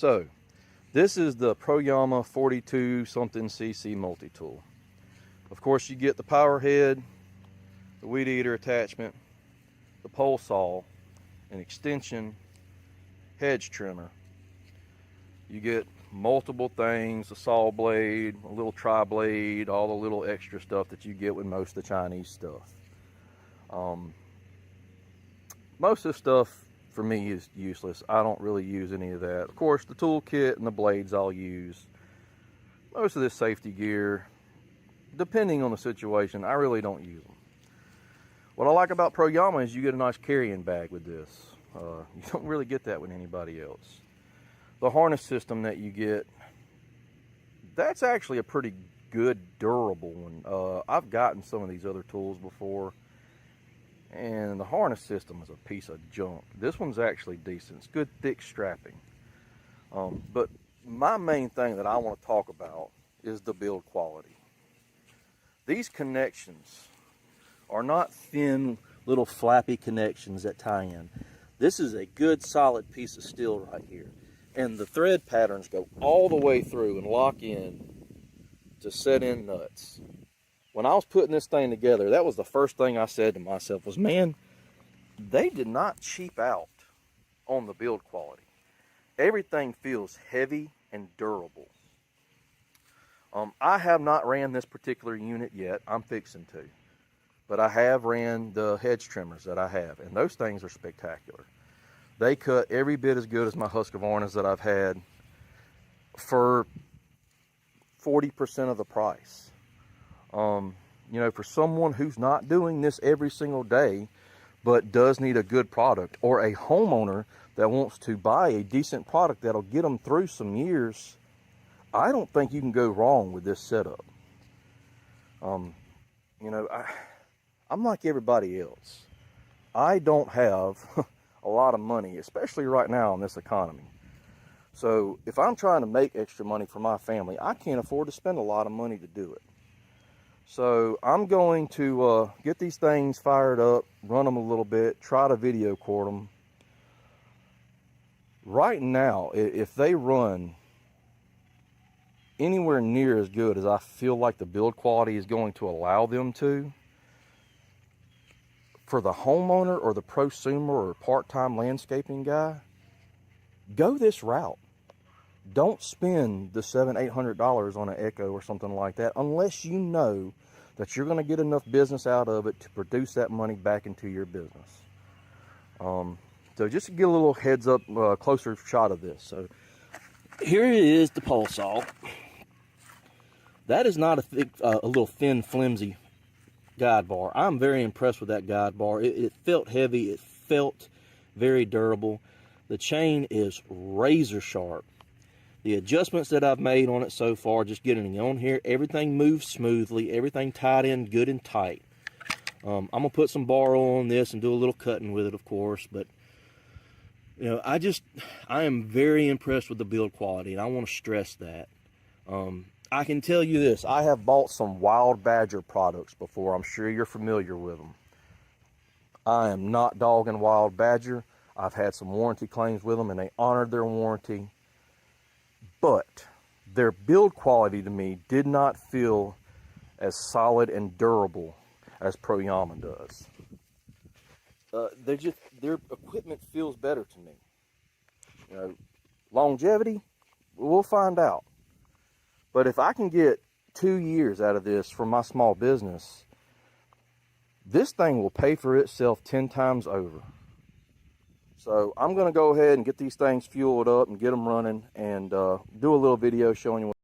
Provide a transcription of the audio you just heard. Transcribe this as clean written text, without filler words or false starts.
So this is the PROYAMA 42 something cc multi-tool. Of course, you get the power head, the weed eater attachment, the pole saw, an extension, hedge trimmer. You get multiple things, a saw blade, a little tri-blade, all the little extra stuff that you get with most of the Chinese stuff. Most of the stuff for me is useless. I don't really use any of that. Of course, the tool kit and the blades I'll use. Most of this safety gear, depending on the situation, I really don't use them. What I like about PROYAMA is you get a nice carrying bag with this. You don't really get that with anybody else. The harness system that you get, that's actually a pretty good, durable one. I've gotten some of these other tools before, and the harness system is a piece of junk. This one's actually decent. It's good, thick strapping. But my main thing that I want to talk about is the build quality. These connections are not thin, little flappy connections that tie in. This is a good, solid piece of steel right here. And the thread patterns go all the way through and lock in to set in nuts. When I was putting this thing together, that was the first thing I said to myself was, man, they did not cheap out on the build quality. Everything feels heavy and durable. I have not ran this particular unit yet. I'm fixing to. But I have ran the hedge trimmers that I have, and those things are spectacular. They cut every bit as good as my Husqvarnas that I've had for 40% of the price. You know, for someone who's not doing this every single day, but does need a good product, or a homeowner that wants to buy a decent product that'll get them through some years, I don't think you can go wrong with this setup. You know, I'm like everybody else. I don't have a lot of money, especially right now in this economy. So if I'm trying to make extra money for my family, I can't afford to spend a lot of money to do it. So I'm going to get these things fired up, run them a little bit, try to video cord them. Right now, if they run anywhere near as good as I feel like the build quality is going to allow them to, for the homeowner or the prosumer or part-time landscaping guy, go this route. Don't spend the $700-800 on an Echo or something like that unless you know that you're going to get enough business out of it to produce that money back into your business. So just to get a little heads up, closer shot of this. So here it is, the pole saw. That is not a thick, a little thin, flimsy guide bar. I'm very impressed with that guide bar. It felt heavy. It felt very durable. The chain is razor sharp. The adjustments that I've made on it so far, just getting it on here, everything moves smoothly, everything tied in good and tight. I'm gonna put some bar on this and do a little cutting with it, of course, but you know, I am very impressed with the build quality, and I want to stress that. I can tell you this, I have bought some Wild Badger products before. I'm sure you're familiar with them. I am not dogging Wild Badger. I've had some warranty claims with them, and they honored their warranty. But their build quality to me did not feel as solid and durable as PROYAMA does. Their equipment feels better to me. You know, longevity, we'll find out. But if I can get 2 years out of this for my small business, this thing will pay for itself 10 times over. So I'm going to go ahead and get these things fueled up and get them running, and do a little video showing you what